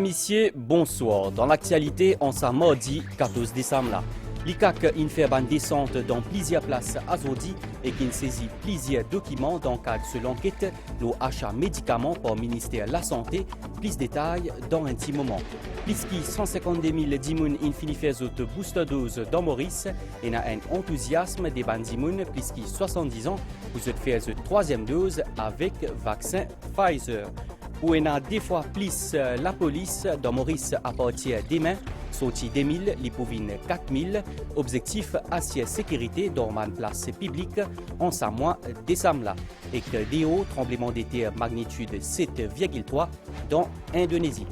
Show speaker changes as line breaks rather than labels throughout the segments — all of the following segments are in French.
Messieurs, bonsoir. Dans l'actualité, on s'est mardi 14 décembre. L'ICAC a fait une descente dans plusieurs places à Zodi et qui saisit plusieurs documents dans le cadre de l'enquête, l'achat médicaments par le ministère de la Santé. Plus de détails dans un petit moment. Plus de 152 000 dimoun in fini fait de booster dose dans Maurice et il y a un enthousiasme des bandimoun plus de 70 ans pour faire la troisième dose avec vaccin Pfizer. Où il y a des fois plus la police dans Maurice à partir demain, sorti 2000, les pouvines 4000, objectif assiette sécurité dans une place publique en 5 mois décembre et que des hauts tremblements de terre magnitude 7,3 dans l'Indonésie.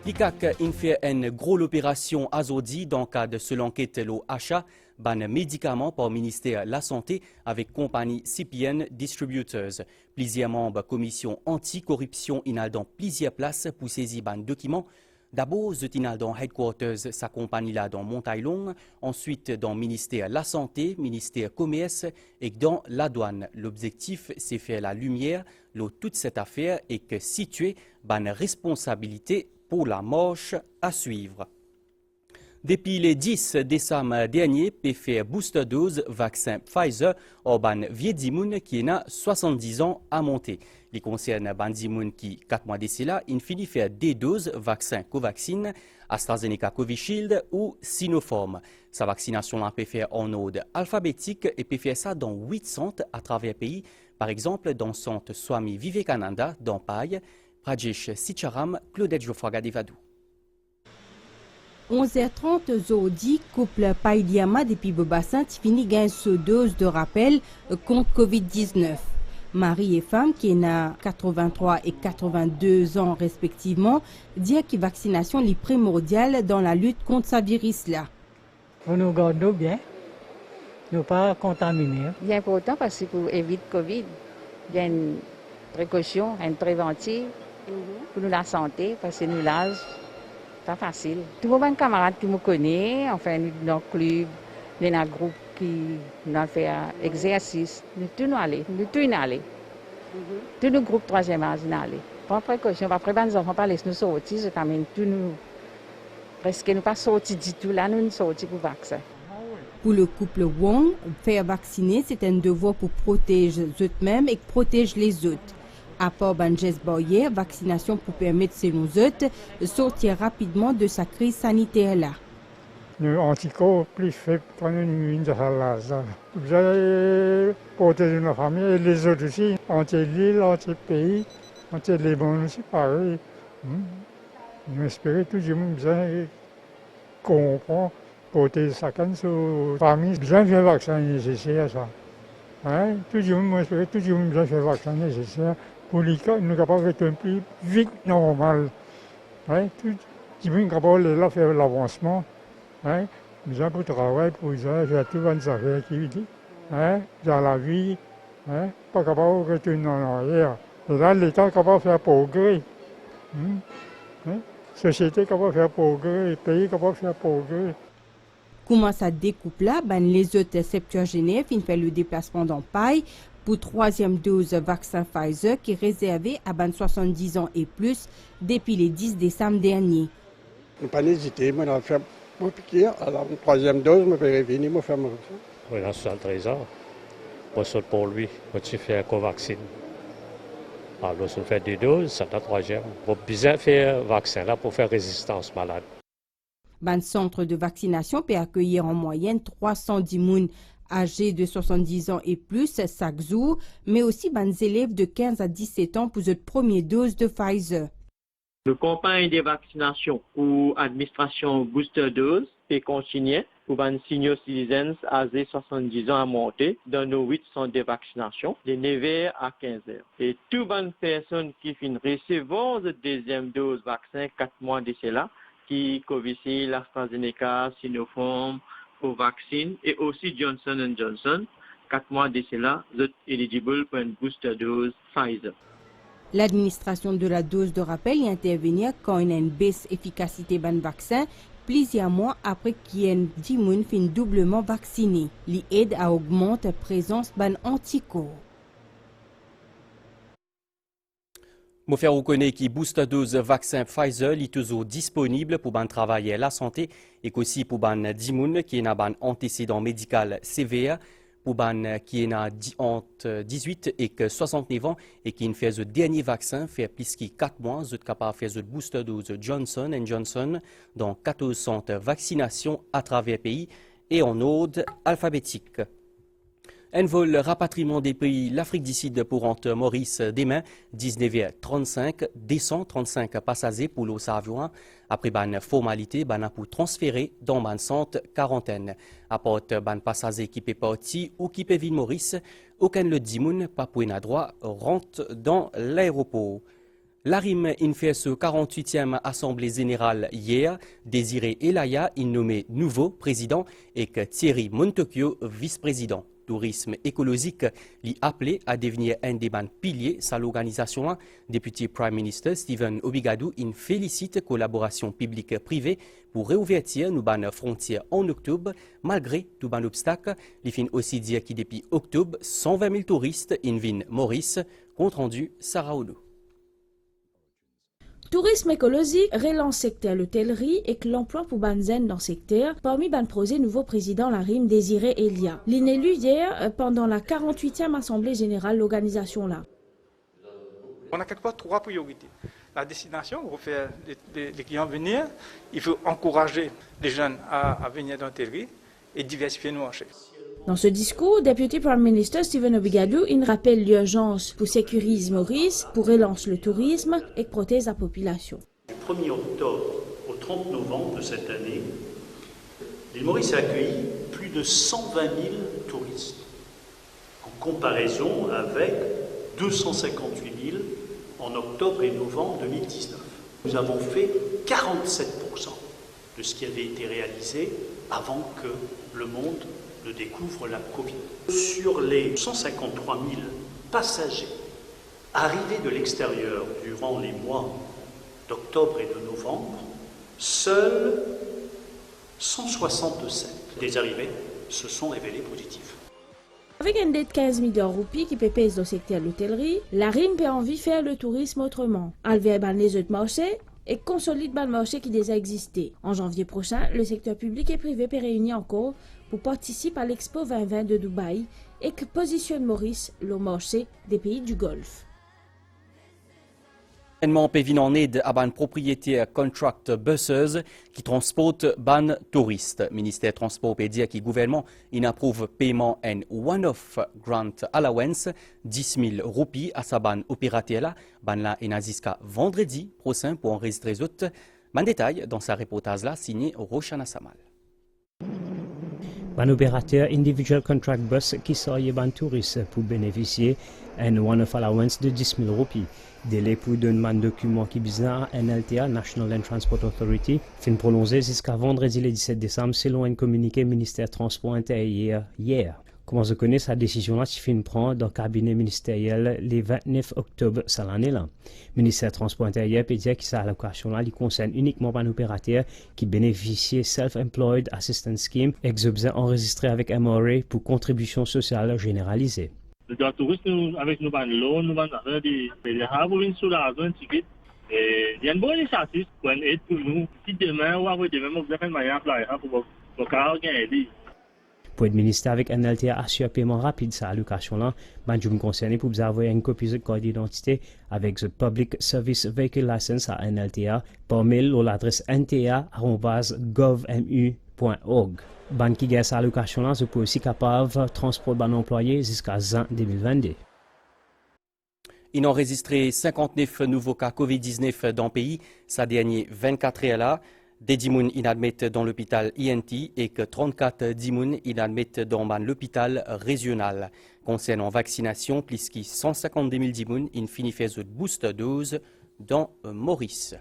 L'ICAC a fait une grosse opération à Zodi dans le cadre de l'enquête l'achat d'un médicament par le ministère de la Santé avec compagnie CPN Distributors. Plusieurs membres de la commission anti-corruption ont dans plusieurs places pour saisir un document. D'abord, dans Headquarters, sa compagnie là dans Montaillon, ensuite dans le ministère de la Santé, ministère Commerce et dans la douane. L'objectif, c'est faire la lumière sur toute cette affaire et que situer une responsabilité pour la marche à suivre. Depuis le 10 décembre dernier, peut faire booster dose vaccin Pfizer au ban vieux qui a 70 ans à monter. Il concerne bandimoun qui 4 mois d'ici là, il finit faire des doses vaccin Covaxin, AstraZeneca Covishield ou Sinopharm. Sa vaccination peut faire en ordre alphabétique et peut faire ça dans 8 centres à travers le pays. Par exemple, dans le centre Swami Vivekananda, dans Paille, Rajesh Sicharam, Claudette Geoffroy Gadevadou.
11h30 Zodi, couple Païdiama depuis Bobassin, fini gagne ce dose de rappel contre Covid-19. Mari et femme qui ont 83 et 82 ans respectivement, disent que la vaccination est primordiale dans la lutte contre ce virus-là.
Nous gardons bien, nous ne pas contaminer.
C'est important parce que pour éviter le Covid, il y a une précaution, une préventive pour nous la santé, parce que nous l'âge. Pas facile. Tous mes camarades qui me connaissent, enfin, dans le club, dans un groupe qui nous fait exercice, nous tous allés, Tous nos groupes troisième âge, nous allés. Pas précaution, après, les enfants pas laisser nous sortir, je t'amène tous nous, presque nous pas sortis du tout, là, nous sortis pour vaccin.
Pour le couple Wong, faire vacciner, c'est un devoir pour protéger eux-mêmes et protéger les autres. À part Banjes Boyer, vaccination pour permettre ces nous autres de sortir rapidement de sa crise sanitaire-là.
Nous, anticorps, plus fait prendre une de ça. Vous allez protéger nos familles et les autres aussi, anti-l'île, anti-pays, anti-les aussi, pareil. Nous espérons que tout le monde comprend, protéger chacun de sa famille. Bien fait vaccin nécessaire, ça. Hein? Tout le monde espère que tout le monde bien fait vaccin nécessaire. Pour les cas, nous sommes capables d'être un peu vite normal. Ouais, tout le monde est capable de faire l'avancement. Ouais, nous avons pour travail, pour ça, faire tout les affaires qui dans la vie, pas capable de retourner en arrière. Et là, l'État est capable de faire progrès. La société est capable de faire progrès, le pays est capable de faire progrès.
Comment ça découpe là, les autres septuagénaires finissent faire le déplacement dans Paille pour troisième dose vaccin Pfizer qui est réservé à 70 ans et plus depuis le 10 décembre dernier.
Je n'ai pas hésité, je vais faire mon piquer, alors une troisième dose, je vais revenir, je vais faire mon vaccin.
Oui, là, 73 ans. Moi, c'est pour lui, moi, tu fais un Covaxin. Alors, si on fait 2 doses, c'est la troisième. On va bien faire vaccin là pour faire résistance malade.
Le centre de vaccination peut accueillir en moyenne 310 personnes âgés de 70 ans et plus chaque jour, mais aussi des élèves de 15 à 17 ans pour cette première dose de Pfizer.
La campagne de vaccination pour administration booster dose peut continuer pour les senior citizens âgés de 70 ans à monter dans nos 8 centres de vaccination de 9h à 15h. Et toutes les personnes qui finissent recevoir la deuxième dose vaccin 4 mois de cela, qui Covishield, AstraZeneca, Sinopharm, Covaxin et aussi Johnson & Johnson, 4 mois de cela, vous êtes éligible pour une booster dose Pfizer.
L'administration de la dose de rappel y intervenir quand il y a une baisse efficacité d'un vaccin plusieurs mois après qu'il y ait 10 moun fin doublement vacciné. Li aide à augmenter la présence ban anticorps.
Je faire reconnaître que booster dose vaccin Pfizer est toujours disponible pour travailler la santé et aussi pour les 10 moun qui ont un antécédent médical sévère, pour les qui ont entre 18 et 69 ans et qui ont fait le dernier vaccin, fait plus que 4 mois, ils sont capables de faire le booster dose Johnson & Johnson dans 14 centres de vaccination à travers le pays et en ordre alphabétique. Un vol rapatriement des pays l'Afrique du Sud pour entre Maurice demain 19h35 descend 35 passagers pour l'eau avion après ban formalité ban pour transférer dans ban centre quarantaine. Apporte ban passagers qui peut partir ou qui peut venir Maurice, aucun le dimoun pas pour un droit rentre dans l'aéroport. L'ARIM in fait ce 48e Assemblée générale hier. Désiré Elaya in nommé nouveau président et que Thierry Montecchio vice-président. Tourisme écologique l'y appelé à devenir un des piliers de l'organisation. Député Prime Minister Stephen Obigadou in félicite collaboration publique-privée pour réouvertir nos frontières en octobre malgré tout ban obstacle. Il fin aussi dire que depuis octobre 120 000 touristes in viennent Maurice. Compte rendu Sarah Odo.
Tourisme écologique relance secteur l'hôtellerie et que l'emploi pour Banzen dans le secteur, parmi ban projet nouveau président l'ARIM Désiré Elia. L'inélu hier pendant la 48e Assemblée générale de l'organisation là.
On a quelque part 3 priorités. La destination, il faut faire les clients venir, il faut encourager les jeunes à venir dans l'hôtellerie et diversifier nos marchés.
Dans ce discours, Deputy Prime Minister Stephen Obigadou rappelle l'urgence pour sécuriser Maurice, pour relancer le tourisme et protéger la population.
Du 1er octobre au 30 novembre de cette année, l'île Maurice a accueilli plus de 120 000 touristes, en comparaison avec 258 000 en octobre et novembre 2019. Nous avons fait 47% de ce qui avait été réalisé avant que le monde ne découvre la Covid. Sur les 153 000 passagers arrivés de l'extérieur durant les mois d'octobre et de novembre, seuls 167 des arrivées se sont révélés positifs.
Avec une dette de 15 millions de roupies qui pèse dans le secteur de l'hôtellerie, l'ARIM peut envie de faire le tourisme autrement. Enlever les autres marchés et consolide le marché qui déjà existait. En janvier prochain, le secteur public et privé peut réunir encore pour participer à l'Expo 2020 de Dubaï et que positionne Maurice le marché des pays du Golfe.
Événement peut venir en aide à ban propriétaire contract buses qui transporte ban touristes. Ministère Transport peut dire que le gouvernement approuve paiement en one-off grant allowance 10 000 roupies à sa ban opérateur là. Ban là est jusqu'à vendredi prochain pour enregistrer les autres. Ban détail dans sa reportage là signé Roshana Samal.
Un opérateur individual contract bus qui sort ban touristes pour bénéficier d'un one-off allowance de 10 000 roupies. Délai pour donner un document qui bizarre à NLTA, National Land Transport Authority, fin prolongé jusqu'à vendredi le 17 décembre selon un communiqué ministère Transport intérieur hier. Comment se connaît sa décision-là si fin prend dans le cabinet ministériel le 29 octobre cette année-là. Ministère Transport intérieur peut dire que cette allocation-là concerne uniquement un opérateur qui bénéficie Self-Employed Assistance Scheme, ex-objet enregistré avec MRA pour contribution sociale généralisée.
Les touristes avec nos loans, nous avons des raboulines sur la zone ticket. Il y a une bonne initiative pour une aide pour nous. Si demain ou après-demain, vous avez un moyen pour gagner.
Pour administrer avec NLTA assure paiement rapide sa allocation-là, je me concerne pour vous avoir une copie de code d'identité avec le Public Service Vehicle License à NLTA par mail à l'adresse nta@gov.mu.org. Ban qui gagne sa allocation-là, je peux aussi capable de transporter un employé jusqu'à juin 2022.
Il a enregistré 59 nouveaux cas COVID-19 dans le pays, sa dernière 24 heures là. Des dimoun inadmettent dans l'hôpital INT et que 34 dimoun inadmettent dans l'hôpital régional. Concernant vaccination, plus que 152 000 dimoun in fini fait de booster dose dans Maurice.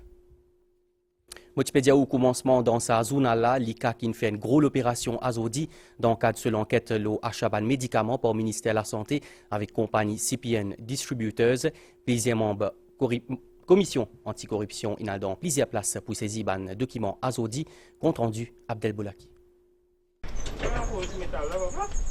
Motipédia au commencement dans sa zone là, l'ICA qui fait une grosse opération azodi dans le cadre de l'enquête l'achat de médicaments par le ministère de la Santé avec compagnie CPN Distributors. Plusieurs membres Commission anticorruption a dans plusieurs places pour saisir ban document Azodi, compte rendu Abdel Boulaki.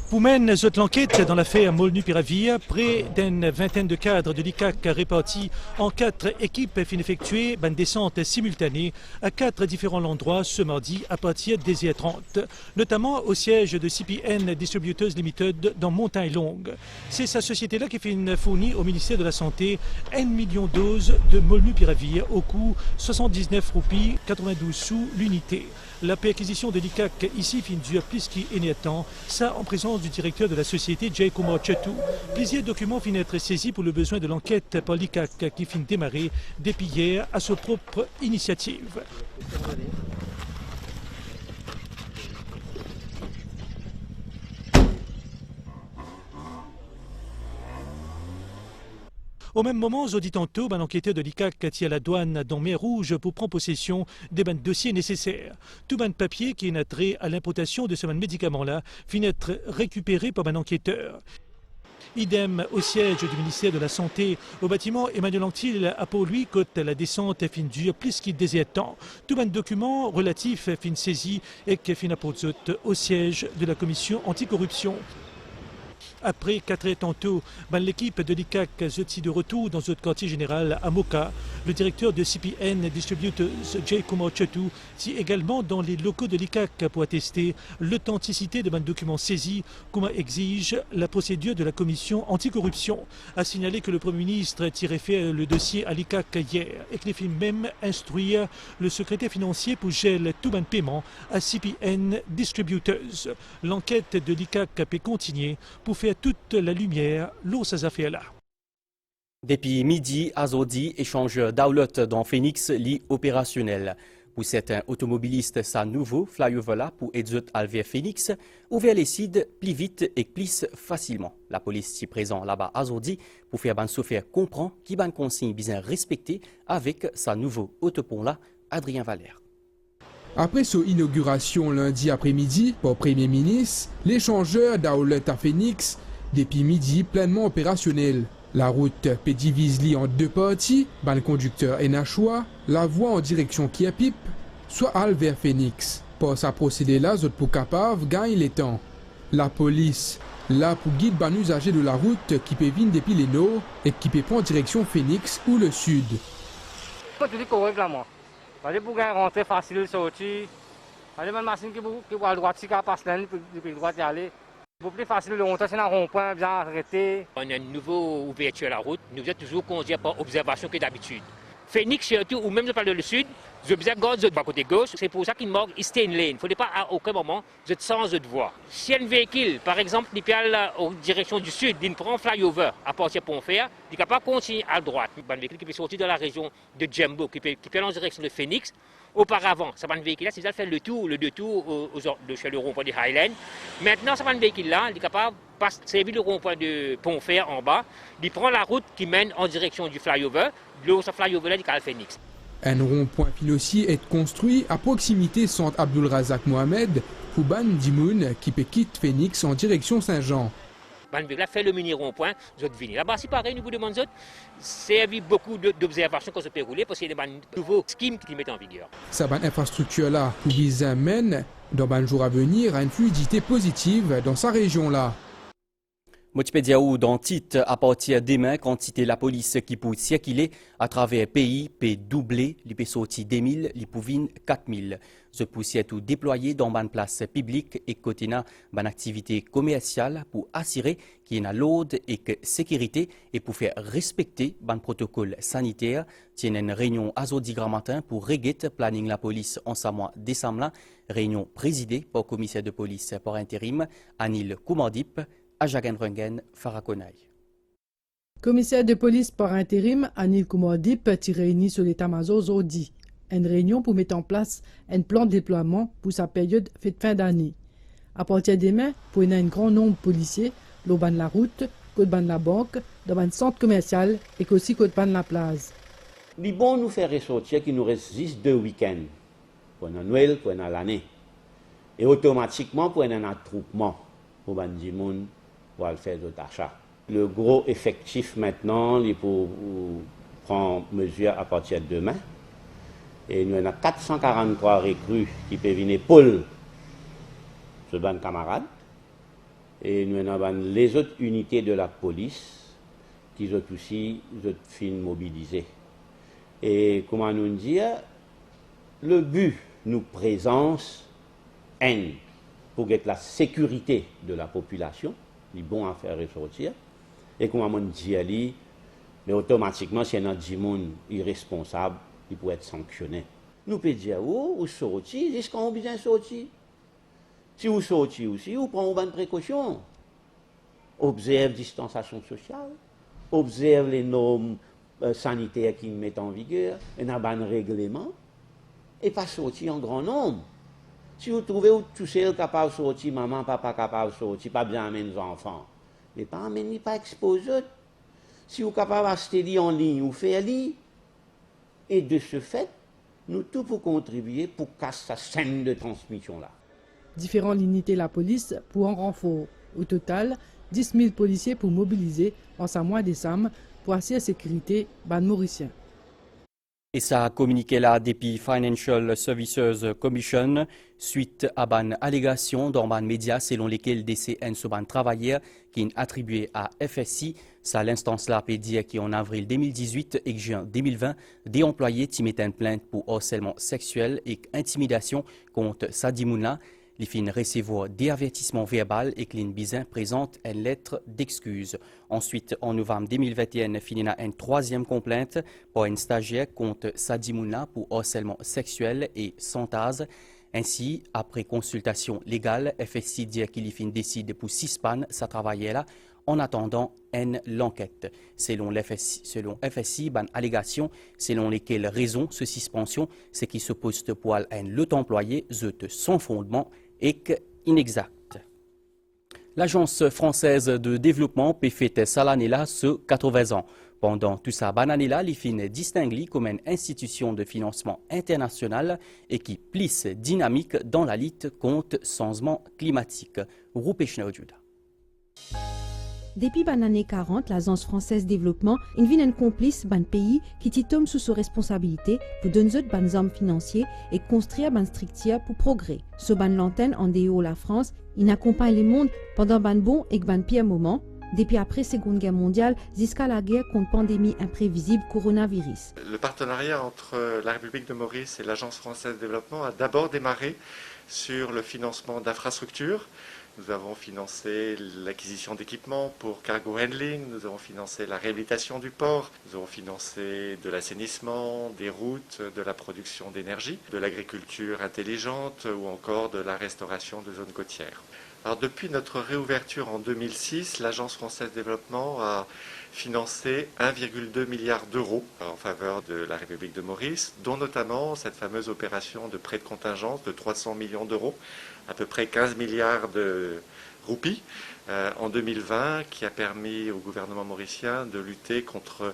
Pour mener l'enquête dans l'affaire Molnu-Piravia, près d'une vingtaine de cadres de l'ICAC répartis en 4 équipes fin effectuer une descente simultanée à 4 différents endroits ce mardi à partir des 10h30, notamment au siège de CPN Distributors Limited dans Montagne Longue. C'est sa société-là qui fournit au ministère de la Santé 1 million de doses de Molnu-Piravia au coût 79 roupies 92 sous l'unité. La perquisition de l'ICAC ici fin dure plus qu'énertant, ça en présence du directeur de la société Jay Kumar Chetou. Plusieurs documents finissent être saisis pour le besoin de l'enquête par l'ICAC qui finit démarrer depuis hier à sa propre initiative. Au même moment, je dis tantôt, un enquêteur de l'ICAC tient la douane dans Mer Rouge pour prendre possession des dossiers nécessaires. Tout papier qui est trait à l'importation de ce médicament-là finit être récupéré par un enquêteur. Idem au siège du ministère de la Santé. Au bâtiment, Emmanuel Anctil a pour lui que la descente fin dure plus qu'il désire temps. Tout un document relatif fin saisi et qui fin apporté au siège de la commission anticorruption. Après 4 heures tantôt, l'équipe de l'ICAC est de retour dans notre quartier général à Moka. Le directeur de CPN Distributors, Jay Kumar Chetou, est également dans les locaux de l'ICAC pour attester l'authenticité de documents saisis, comme exige la procédure de la commission anticorruption. A signalé que le Premier ministre a référé le dossier à l'ICAC hier et qu'il a même instruire le secrétaire financier pour geler tout paiement à CPN Distributors. L'enquête de l'ICAC peut continuer pour faire toute la lumière sur ces affaires-là.
Depuis midi, Azodi échange d'outlets dans Phoenix li opérationnel. Pour certains automobilistes, sa nouveau flyover pour aider Alver Phoenix ouvert les sites plus vite et plus facilement. La police est présente là-bas à Azodi pour faire ban chauffeur comprendre qui ban consigne bien respecté avec sa nouveau autopont-là, Adrien Valère.
Après son inauguration lundi après-midi par le Premier ministre, l'échangeur d'outlets à Phoenix, depuis midi pleinement opérationnel. La route peut diviser en 2 parties, le conducteur et Nashua, la voie en direction Kiapip, soit al vers Phoenix. Pour sa procédé-là, zot pour capable gagne les temps. La police, là pour guider les usagers de la route qui peut venir depuis les nord et qui peut prendre direction Phoenix ou le sud.
Allez pour rentrer facile sortir. Allez même machine qui va à droite si passe là depuis droite y aller. Pour plus facile de rentrer c'est un rond-point bien arrêté.
On a une nouvelle ouverture à la route. Nous êtes toujours conduits par observation que d'habitude. Phoenix surtout ou même je parle de le sud, je observe de côté gauche. C'est pour ça qu'il manque stay in lane. Il ne faut pas à aucun moment je change de voie. Si un véhicule, par exemple, il peut aller en direction du sud, il prend flyover à partir de Pont-Fer, il ne peut pas continuer à droite. Un véhicule qui peut sortir de la région de Jumbo, qui peut aller en direction de Phoenix. Auparavant, ça va un véhicule-là, c'est ça faire le détour chez le rond-point de Highland. Maintenant, ça va un véhicule-là, il est capable de servir le rond-point de Pont-Fer en bas, il prend la route qui mène en direction du flyover, ce flyover-là, il est à Phoenix.
Un rond-point financier est construit à proximité centre Abdul Razak Mohamed pour Ban Dimoun qui peut quitter Phoenix en direction Saint-Jean.
Là, fait le mini rond-point, vous venez. Là-bas, c'est pareil, nous vous demandons, c'est beaucoup d'observations qu'on se peut rouler parce qu'il y a des nouveaux schemes qui mettent en vigueur.
Cette infrastructure-là, pour viser mène, dans les jours à venir, à une fluidité positive dans sa région-là.
Motipédia ou dans titre à partir de demain, quantité la police qui peut circuler à travers le pays peut doubler, il peut sortir 2000, il peut venir 4000. Ce poussière tout déployé dans une place publique et côté une activité commerciale pour assurer qu'il y a l'ordre et que sécurité et pour faire respecter un protocole sanitaire. Tient une réunion à Azodi grand matin pour régler planning la police en ce mois décembre. Réunion présidée par le commissaire de police par intérim, Anil Koumardip. Ajagan-Rungen, Farakonai.
Commissaire de police par intérim, Anil Koumardip, est réuni sur l'état-major Zodi. Une réunion pour mettre en place un plan de déploiement pour sa période de fin d'année. À partir de demain, pour un grand nombre de policiers, l'auban la route, côte ban la banque, dans un centre commercial et aussi côte ban la place.
Il est bon nous faire ressortir qu'il nous reste juste 2 week-ends pour Noël, pour l'année. Et automatiquement pour un attroupement pour les gens faire d'autres achats. Le gros effectif maintenant, il pour prend mesure à partir de demain. Et nous avons 443 recrues qui peuvent venir Paul, ce ban camarade. Et nous avons les autres unités de la police qui sont aussi mobilisées. Et comment nous dire, le but nous présence pour être la sécurité de la population, il est bon à faire ressortir. Et comment on dit, mais automatiquement, si on a des gens irresponsables, il peut être sanctionné. Nous pouvons dire, vous sortez, jusqu'à on besoin de sortir. Si vous sortez aussi, vous prenez une bonne précaution. Observe la distanciation sociale, observe les normes sanitaires qui mettent en vigueur, un bon règlement, et pas sortir en grand nombre. Si vous trouvez où tout seul capable de sortir, maman, papa capable de sortir, pas bien amener les enfants, mais pas amener, pas exposer. Si vous êtes capable d'acheter en ligne ou faire lit, et de ce fait, nous tous pour contribuer pour casser cette chaîne de transmission-là.
Différentes unités de la police pour un renfort. Au total, 10 000 policiers pour mobiliser en ce mois de décembre pour assurer la sécurité des Mauriciens.
Et ça a communiqué là depuis Financial Services Commission suite à une allégation dans les médias selon lesquels DCN sont un travailleur qui est attribué à FSI. Ça l'instance là peut dire qu'en avril 2018 et juin 2020, des employés qui mettent une plainte pour harcèlement sexuel et intimidation contre Sadimouna. Les fins recevoir des avertissements verbaux et Clean Bizin présente une lettre d'excuse. Ensuite, en novembre 2021, finira une troisième complainte par une stagiaire contre Sadimouna pour harcèlement sexuel et santage. Ainsi, après consultation légale, FSI dit qu'il décide pour suspendre sa travaillère là en attendant l'enquête. Selon FSI, ban allégation selon lesquelles raison ce suspension, c'est qui s'oppose pour l'autre employé sans fondement et inexact. L'Agence française de développement peut fêter cette année-là ce 80 ans. Pendant tout ça, année-là, l'IFIN distingue comme une institution de financement international et qui plus dynamique dans la lutte contre le changement climatique. Rupesh Naudjuda.
Depuis l'année 40, l'Agence française de développement invite un complice d'un pays qui tombe sous sa responsabilité pour donner des hommes financiers et construire une structure pour progrès. Ce ban l'antenne en déo la France, il accompagne le monde pendant un bon et un pire moment, depuis après la Seconde Guerre mondiale jusqu'à la guerre contre pandémie imprévisible coronavirus.
Le partenariat entre la République de Maurice et l'Agence française de développement a d'abord démarré sur le financement d'infrastructures. Nous avons financé l'acquisition d'équipements pour cargo handling, nous avons financé la réhabilitation du port, nous avons financé de l'assainissement, des routes, de la production d'énergie, de l'agriculture intelligente ou encore de la restauration de zones côtières. Alors, depuis notre réouverture en 2006, l'Agence française de développement a financé 1,2 milliard d'euros en faveur de la République de Maurice, dont notamment cette fameuse opération de prêt de contingence de 300 millions d'euros, à peu près 15 milliards de roupies en 2020, qui a permis au gouvernement mauricien de lutter contre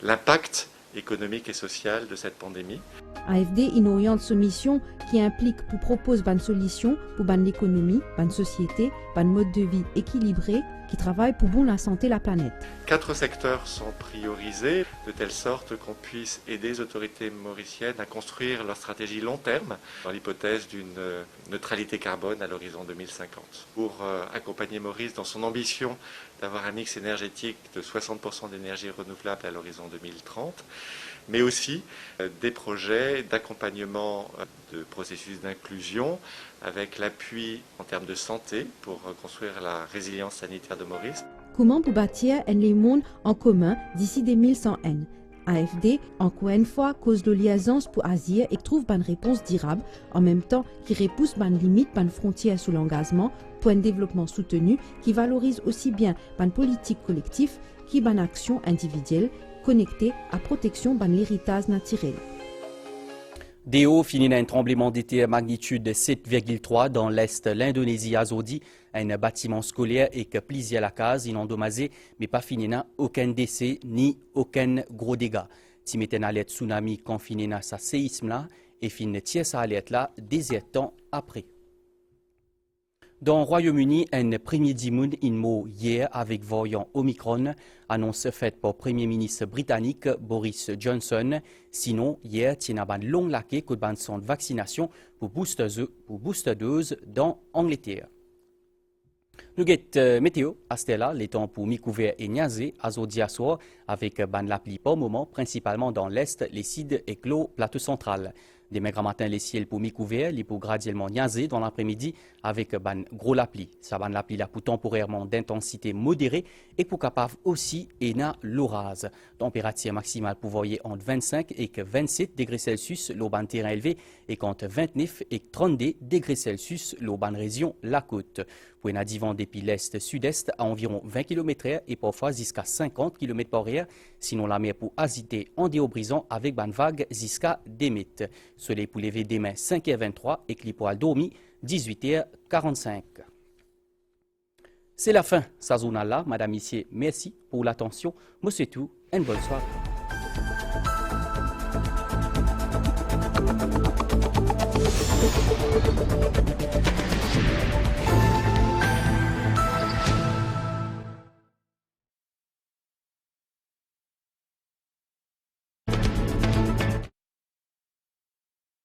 l'impact économique et social de cette pandémie.
AFD oriente sa mission qui implique pour proposer une solution pour l'économie, une société, un mode de vie équilibré qui travaille pour la santé de la planète.
4 secteurs sont priorisés de telle sorte qu'on puisse aider les autorités mauriciennes à construire leur stratégie long terme dans l'hypothèse d'une neutralité carbone à l'horizon 2050. Pour accompagner Maurice dans son ambition d'avoir un mix énergétique de 60% d'énergie renouvelable à l'horizon 2030, mais aussi des projets d'accompagnement de processus d'inclusion avec l'appui en termes de santé pour construire la résilience sanitaire de Maurice.
Comment pour bâtir un monde en commun d'ici 2100 N? AFD, encore une fois, cause de liaison pour Asie et trouve une réponse durable, en même temps qui repousse une limite, une frontière sous l'engagement pour un développement soutenu qui valorise aussi bien une politique collective qu'une action individuelle connectée à la protection de l'héritage naturel.
Déo finit un tremblement de terre magnitude 7,3 dans l'est de l'Indonésie à Zodi. Un bâtiment scolaire et que plusieurs la case inendommagé, mais pas fini aucun décès ni aucun gros dégâts. Si mettez une alerte tsunami quand fini sa séisme là et fin tient sa alerte là 17 ans après. Dans le Royaume-Uni, un premier dimoun inmo hier avec variant Omicron, annonce faite par le Premier ministre britannique Boris Johnson. Sinon, hier, il y a une longue laquée que de centre de vaccination pour booster dose dans l'Angleterre. Nous avons météo à Stella, les temps pour mi-couvert et niazé à Zodiasoir avec ban l'appli par moment, principalement dans l'Est, les Cides et Clos, plateau central. Demain grand matin, les ciels pour mi-couvert, les pour graduellement niaser dans l'après-midi avec ban gros l'appli. Ça ban l'appli là pour temporairement d'intensité modérée et pour capable aussi et na l'orage. Température maximale pour voyer entre 25 et 27 degrés Celsius, l'eau ban terrain élevé et entre 29 et 32 degrés Celsius, l'eau ban région la côte. Pour un divan depuis l'est-sud-est à environ 20 km/h et parfois jusqu'à 50 km/h. Sinon la mer pour agiter en déobrisant avec ban vague jusqu'à 2 mètres. Soleil pour lever demain 5h23 et clip dormi 18h45. C'est la fin, ça zone là. Madame, Messieurs, merci pour l'attention. Moi c'est tout, une bonne soirée.